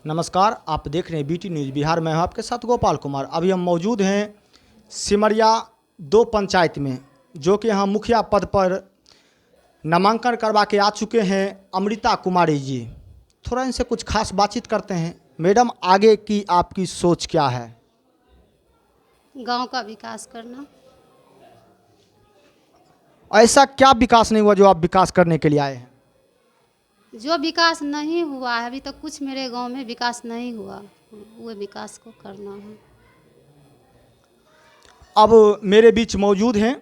नमस्कार, आप देख रहे हैं बीटी न्यूज़ बिहार। मैं हूं आपके साथ गोपाल कुमार। अभी हम मौजूद हैं सिमरिया 2 पंचायत में, जो कि यहाँ मुखिया पद पर नामांकन करवा के आ चुके हैं अमृता कुमारी जी। थोड़ा इनसे कुछ खास बातचीत करते हैं। मैडम, आगे की आपकी सोच क्या है? गांव का विकास करना। ऐसा क्या विकास नहीं हुआ जो आप विकास करने के लिए आए हैं? जो विकास नहीं हुआ है, अभी तक कुछ मेरे गांव में विकास नहीं हुआ, वो विकास को करना है। अब मेरे बीच मौजूद हैं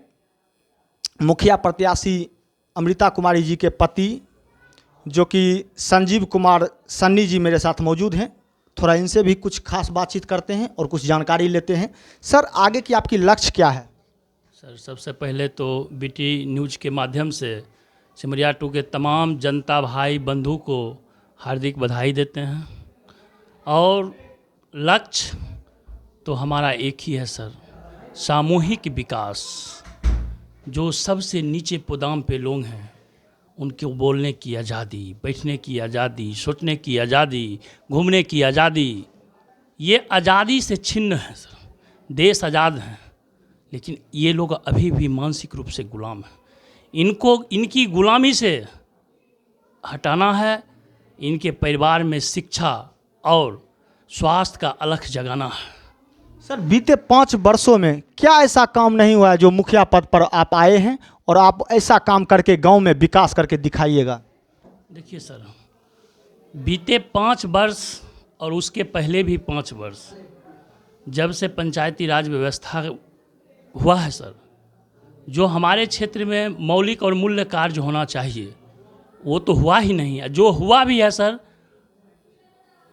मुखिया प्रत्याशी अमृता कुमारी जी के पति, जो कि संजीव कुमार सन्नी जी मेरे साथ मौजूद हैं। थोड़ा इनसे भी कुछ खास बातचीत करते हैं और कुछ जानकारी लेते हैं। सर, आगे की आपकी लक्ष्य क्या है? सर, सबसे पहले तो बीटी न्यूज़ के माध्यम से सिमरिया 2 के तमाम जनता भाई बंधु को हार्दिक बधाई देते हैं। और लक्ष्य तो हमारा एक ही है सर, सामूहिक विकास। जो सबसे नीचे पुदाम पे लोग हैं, उनको बोलने की आज़ादी, बैठने की आज़ादी, सोचने की आज़ादी, घूमने की आज़ादी, ये आज़ादी से छिन्न है सर। देश आज़ाद है, लेकिन ये लोग अभी भी मानसिक रूप से गुलाम हैं। इनको इनकी गुलामी से हटाना है। इनके परिवार में शिक्षा और स्वास्थ्य का अलख जगाना है। सर, बीते 5 वर्षों में क्या ऐसा काम नहीं हुआ है जो मुखिया पद पर आप आए हैं और आप ऐसा काम करके गांव में विकास करके दिखाइएगा? देखिए सर, बीते 5 वर्ष और उसके पहले भी 5 वर्ष, जब से पंचायती राज व्यवस्था हुआ है सर, जो हमारे क्षेत्र में मौलिक और मूल्य कार्य होना चाहिए वो तो हुआ ही नहीं है। जो हुआ भी है सर,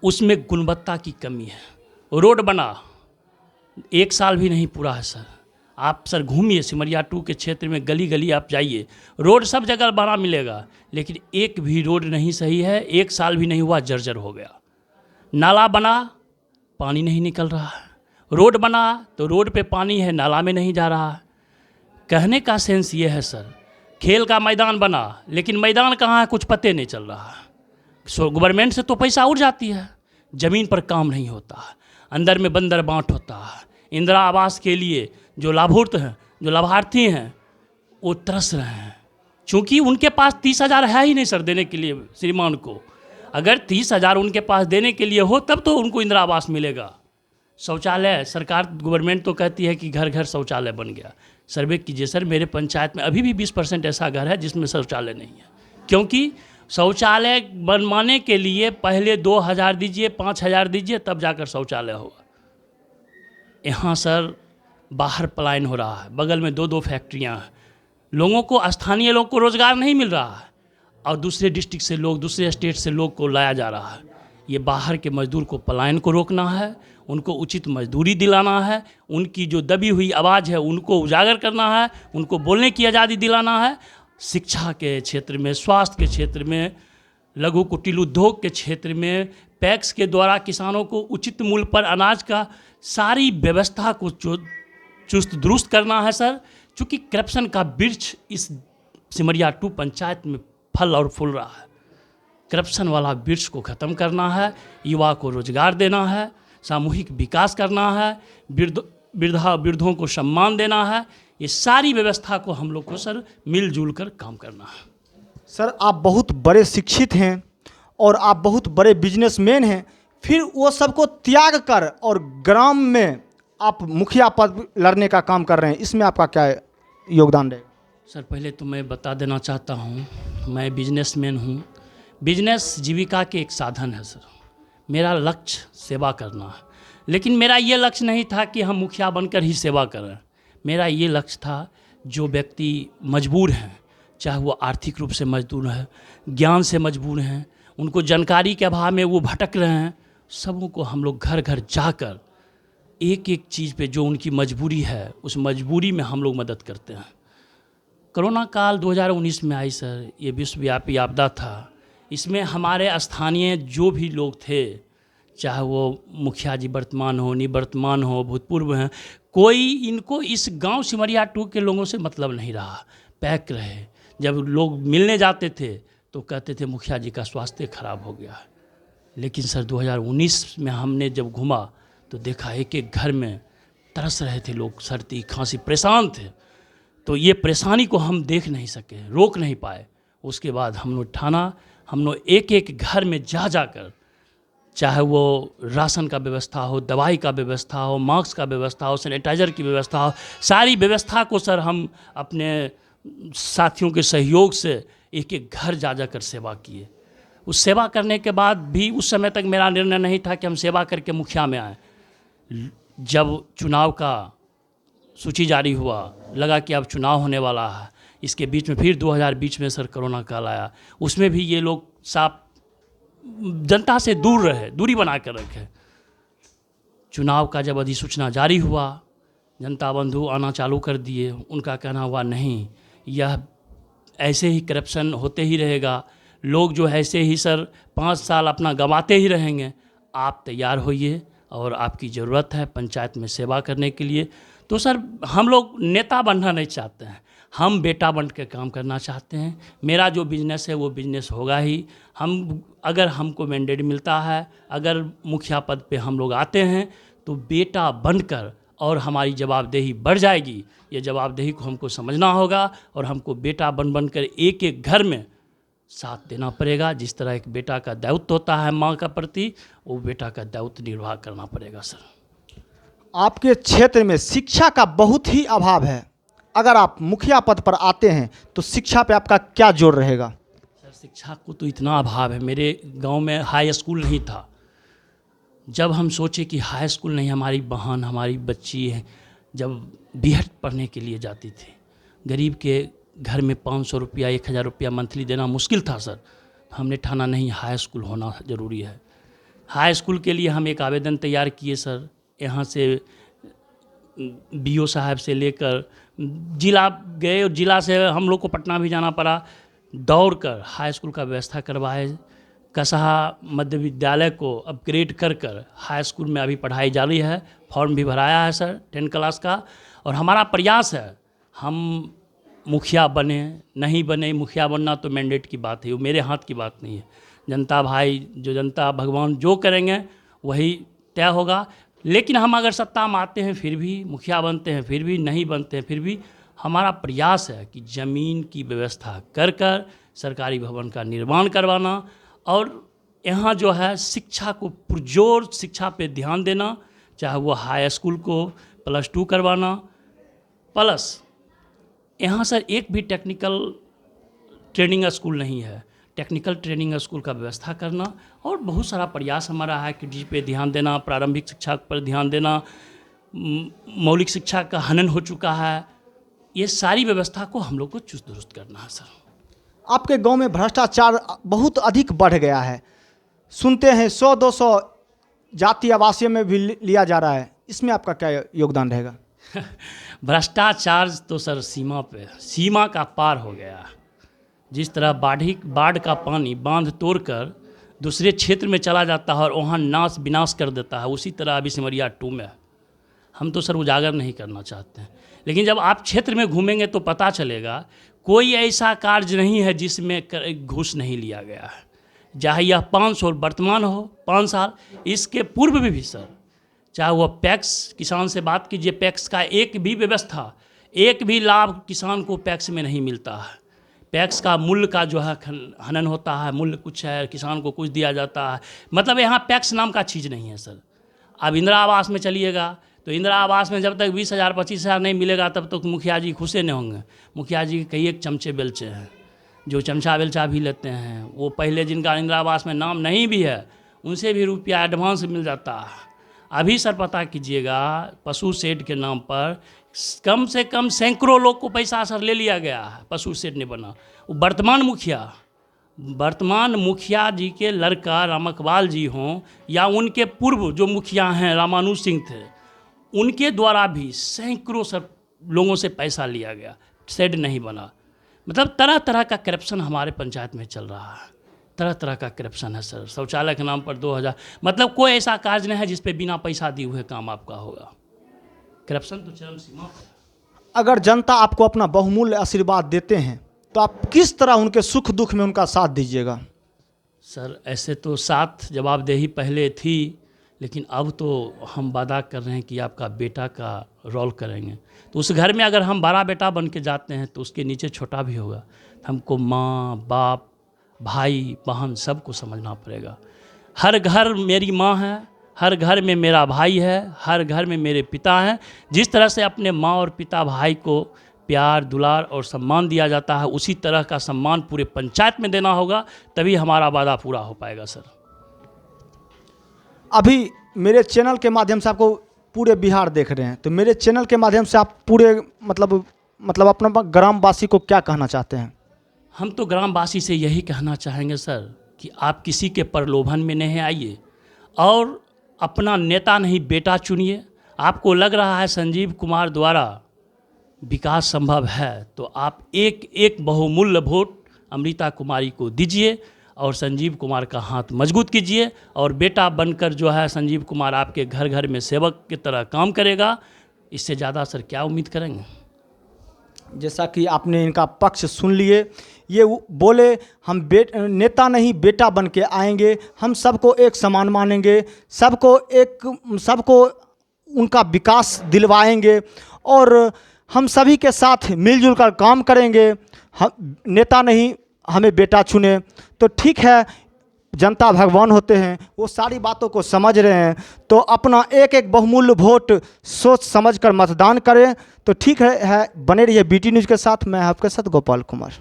उसमें गुणवत्ता की कमी है। रोड बना 1 साल भी नहीं पूरा है सर। आप सर घूमिए सिमरिया 2 के क्षेत्र में, गली गली आप जाइए, रोड सब जगह बना मिलेगा, लेकिन एक भी रोड नहीं सही है। 1 साल भी नहीं हुआ, जर्जर हो गया। नाला बना, पानी नहीं निकल रहा है। रोड बना तो रोड पे पानी है, नाला में नहीं जा रहा है। कहने का सेंस ये है सर, खेल का मैदान बना, लेकिन मैदान कहाँ है कुछ पते नहीं चल रहा है। गवर्नमेंट से तो पैसा उड़ जाती है, ज़मीन पर काम नहीं होता, अंदर में बंदर बांट होता है। इंदिरा आवास के लिए जो लाभुर्त हैं, जो लाभार्थी हैं, वो तरस रहे हैं, क्योंकि उनके पास 30,000 है ही नहीं सर देने के लिए श्रीमान को। अगर 30,000 उनके पास देने के लिए हो तब तो उनको इंदिरा आवास मिलेगा। शौचालय, सरकार गवर्नमेंट तो कहती है कि घर घर शौचालय बन गया। सर्वे कीजिए सर, मेरे पंचायत में अभी भी 20% ऐसा घर है जिसमें शौचालय नहीं है, क्योंकि शौचालय बनवाने के लिए पहले 2,000 दीजिए, 5,000 दीजिए, तब जाकर शौचालय होगा। यहाँ सर बाहर पलायन हो रहा है, बगल में 2-2 फैक्ट्रियाँ हैं, लोगों को, स्थानीय लोगों को रोज़गार नहीं मिल रहा है, और दूसरे डिस्ट्रिक्ट से लोग, दूसरे स्टेट से लोग को लाया जा रहा है। ये बाहर के मजदूर को पलायन को रोकना है, उनको उचित मजदूरी दिलाना है, उनकी जो दबी हुई आवाज़ है उनको उजागर करना है, उनको बोलने की आज़ादी दिलाना है। शिक्षा के क्षेत्र में, स्वास्थ्य के क्षेत्र में, लघु कुटीर उद्योग के क्षेत्र में, पैक्स के द्वारा किसानों को उचित मूल्य पर अनाज का सारी व्यवस्था को चुस्त दुरुस्त करना है सर। चूँकि करप्शन का वृक्ष इस सिमरिया 2 पंचायत में फल और फूल रहा है। करप्शन वाला वृक्ष को ख़त्म करना है, युवा को रोजगार देना है, सामूहिक विकास करना है, वृद्धों को सम्मान देना है। ये सारी व्यवस्था को हम लोग को सर मिलजुल कर काम करना है। सर, आप बहुत बड़े शिक्षित हैं और आप बहुत बड़े बिजनेसमैन हैं, फिर वो सबको त्याग कर और ग्राम में आप मुखिया पद लड़ने का काम कर रहे हैं, इसमें आपका क्या योगदान रहेगा? सर, पहले तो मैं बता देना चाहता हूँ, मैं बिजनेसमैन हूँ। बिजनेस जीविका के एक साधन है सर। मेरा लक्ष्य सेवा करना है, लेकिन मेरा ये लक्ष्य नहीं था कि हम मुखिया बनकर ही सेवा करें। मेरा ये लक्ष्य था, जो व्यक्ति मजबूर हैं, चाहे वो आर्थिक रूप से मजबूर है, ज्ञान से मजबूर हैं, उनको जानकारी के अभाव में वो भटक रहे हैं, सबों को हम लोग घर घर जाकर एक एक चीज़ पे जो उनकी मजबूरी है, उस मजबूरी में हम लोग मदद करते हैं। कोरोना काल 2019 में आई सर, ये विश्वव्यापी आपदा था। इसमें हमारे स्थानीय जो भी लोग थे, चाहे वो मुखिया जी वर्तमान हो, निवर्तमान हो, भूतपूर्व हैं, कोई इनको इस गांव सिमरिया 2 के लोगों से मतलब नहीं रहा। पैक रहे। जब लोग मिलने जाते थे तो कहते थे मुखिया जी का स्वास्थ्य खराब हो गया है। लेकिन सर 2019 में हमने जब घूमा तो देखा एक एक घर में तरस रहे थे लोग, सर्दी खांसी परेशान थे। तो ये परेशानी को हम देख नहीं सके, रोक नहीं पाए। उसके बाद हम लोग ठाना, हम लोग एक एक घर में जा कर, चाहे वो राशन का व्यवस्था हो, दवाई का व्यवस्था हो, मास्क का व्यवस्था हो, सैनिटाइज़र की व्यवस्था हो, सारी व्यवस्था को सर हम अपने साथियों के सहयोग से एक एक घर जा कर सेवा किए। उस सेवा करने के बाद भी उस समय तक मेरा निर्णय नहीं था कि हम सेवा करके मुखिया में आए। जब चुनाव का सूची जारी हुआ, लगा कि अब चुनाव होने वाला है, इसके बीच में फिर 2020 में सर कोरोना काल आया। उसमें भी ये लोग साफ जनता से दूर रहे, दूरी बना कर रखे। चुनाव का जब अधिसूचना जारी हुआ, जनता बंधु आना चालू कर दिए। उनका कहना हुआ नहीं, यह ऐसे ही करप्शन होते ही रहेगा, लोग जो ऐसे ही सर 5 साल अपना गंवाते ही रहेंगे। आप तैयार होइए और आपकी ज़रूरत है पंचायत में सेवा करने के लिए। तो सर हम लोग नेता बनना नहीं चाहते हैं, हम बेटा बन के काम करना चाहते हैं। मेरा जो बिजनेस है वो बिजनेस होगा ही। हम अगर हमको मैंडेट मिलता है, अगर मुखिया पद पे हम लोग आते हैं तो बेटा बनकर और हमारी जवाबदेही बढ़ जाएगी। ये जवाबदेही को हमको समझना होगा और हमको बेटा बन कर एक एक घर में साथ देना पड़ेगा। जिस तरह एक बेटा का दायित्व होता है माँ का प्रति, वो बेटा का दायित्व निर्वाह करना पड़ेगा। सर आपके क्षेत्र में शिक्षा का बहुत ही अभाव है, अगर आप मुखिया पद पर आते हैं तो शिक्षा पे आपका क्या जोर रहेगा? सर शिक्षा को तो इतना अभाव है, मेरे गांव में हाई स्कूल नहीं था। जब हम सोचे कि हाई स्कूल नहीं, हमारी बहन हमारी बच्ची है जब बीएड पढ़ने के लिए जाती थी, गरीब के घर में 500 रुपया 1000 रुपया मंथली देना मुश्किल था सर। हमने ठाना नहीं, हाई स्कूल होना ज़रूरी है। हाई स्कूल के लिए हम एक आवेदन तैयार किए सर। यहाँ से बीओ साहब से लेकर जिला गए और जिला से हम लोग को पटना भी जाना पड़ा। दौड़ कर हाई स्कूल का व्यवस्था करवाए। कसहा मध्य विद्यालय को अपग्रेड कर हाई स्कूल में अभी पढ़ाई जारी है। फॉर्म भी भराया है सर 10 क्लास का। और हमारा प्रयास है हम मुखिया बने, नहीं बने, मुखिया बनना तो मैंडेट की बात है, वो मेरे हाथ की बात नहीं है। जनता भाई, जो जनता भगवान जो करेंगे वही तय होगा। लेकिन हम अगर सत्ता में आते हैं फिर भी, मुखिया बनते हैं फिर भी, नहीं बनते हैं फिर भी, हमारा प्रयास है कि ज़मीन की व्यवस्था कर सरकारी भवन का निर्माण करवाना और यहाँ जो है शिक्षा को पुरजोर शिक्षा पे ध्यान देना, चाहे वो हाई स्कूल को +2 करवाना, प्लस यहाँ सर एक भी टेक्निकल ट्रेनिंग स्कूल नहीं है, टेक्निकल ट्रेनिंग स्कूल का व्यवस्था करना। और बहुत सारा प्रयास हमारा है कि पे ध्यान देना, प्रारंभिक शिक्षा पर ध्यान देना, मौलिक शिक्षा का हनन हो चुका है। ये सारी व्यवस्था को हम लोग को चुस्त दुरुस्त करना है सर। आपके गांव में भ्रष्टाचार बहुत अधिक बढ़ गया है, सुनते हैं 100-200 जाति आवासीय में भी लिया जा रहा है, इसमें आपका क्या योगदान रहेगा? भ्रष्टाचार तो सर सीमा का पार हो गया। जिस तरह बाढ़ का पानी बांध तोड़कर दूसरे क्षेत्र में चला जाता है और वहाँ नाश विनाश कर देता है, उसी तरह अभी सिमरिया 2 में हम तो सर उजागर नहीं करना चाहते हैं। लेकिन जब आप क्षेत्र में घूमेंगे तो पता चलेगा कोई ऐसा कार्य नहीं है जिसमें घूस नहीं लिया गया है। चाहे यह 5 साल वर्तमान हो, 5 साल इसके पूर्व में भी सर, चाहे वह पैक्स, किसान से बात कीजिए, पैक्स का एक भी व्यवस्था, एक भी लाभ किसान को पैक्स में नहीं मिलता है। पैक्स का मूल्य का जो है हनन होता है, मूल्य कुछ है, किसान को कुछ दिया जाता है। मतलब यहाँ पैक्स नाम का चीज़ नहीं है सर। अब इंदिरा आवास में चलिएगा तो इंदिरा आवास में जब तक 20,000 25,000 नहीं मिलेगा तब तक मुखिया जी खुश नहीं होंगे। मुखिया जी के कई एक चमचे बेलचे हैं जो चमचा बेलचा भी लेते हैं। वो पहले जिनका इंदिरा आवास में नाम नहीं भी है उनसे भी रुपया एडवांस मिल जाता है। अभी सर पता कीजिएगा पशु शेड के नाम पर कम से कम सैकड़ों लोग को पैसा सर ले लिया गया है, पशु शेड नहीं बना। वर्तमान मुखिया जी के लड़का रामकपाल जी हों या उनके पूर्व जो मुखिया हैं रामानुज सिंह थे, उनके द्वारा भी सैकड़ों सर लोगों से पैसा लिया गया, शेड नहीं बना। मतलब तरह तरह का करप्शन हमारे पंचायत में चल रहा है, तरह तरह का करप्शन है सर। शौचालय के नाम पर 2000, मतलब कोई ऐसा कार्य नहीं है जिस पे बिना पैसा दिए हुए काम आपका होगा। करप्शन तो चरम सीमा पर। अगर जनता आपको अपना बहुमूल्य आशीर्वाद देते हैं तो आप किस तरह उनके सुख दुख में उनका साथ दीजिएगा? सर ऐसे तो 7 जवाबदेही पहले थी, लेकिन अब तो हम वादा कर रहे हैं कि आपका बेटा का रोल करेंगे। तो उस घर में अगर हम बड़ा बेटा बन के जाते हैं तो उसके नीचे छोटा भी होगा। हमको माँ बाप भाई बहन सबको समझना पड़ेगा। हर घर मेरी माँ है, हर घर में मेरा भाई है, हर घर में मेरे पिता हैं। जिस तरह से अपने माँ और पिता भाई को प्यार दुलार और सम्मान दिया जाता है, उसी तरह का सम्मान पूरे पंचायत में देना होगा, तभी हमारा वादा पूरा हो पाएगा सर। अभी मेरे चैनल के माध्यम से आपको पूरे बिहार देख रहे हैं, तो मेरे चैनल के माध्यम से आप पूरे मतलब अपना ग्रामवासी को क्या कहना चाहते हैं? हम तो ग्रामवासी से यही कहना चाहेंगे सर कि आप किसी के प्रलोभन में नहीं आइए और अपना नेता नहीं बेटा चुनिए। आपको लग रहा है संजीव कुमार द्वारा विकास संभव है, तो आप एक एक बहुमूल्य वोट अमृता कुमारी को दीजिए और संजीव कुमार का हाथ मजबूत कीजिए। और बेटा बनकर जो है संजीव कुमार आपके घर घर में सेवक की तरह काम करेगा। इससे ज़्यादा सर क्या उम्मीद करेंगे? जैसा कि आपने इनका पक्ष सुन लिए, ये बोले हम नेता नहीं बेटा बन के आएंगे, हम सबको एक समान मानेंगे, सबको उनका विकास दिलवाएंगे और हम सभी के साथ मिलजुल कर काम करेंगे। हम नेता नहीं हमें बेटा चुने। तो ठीक है, जनता भगवान होते हैं, वो सारी बातों को समझ रहे हैं, तो अपना एक एक बहुमूल्य वोट सोच समझ कर मतदान करें। तो ठीक है, बने रहिए BT न्यूज़ के साथ। मैं आपके साथ गोपाल कुमार।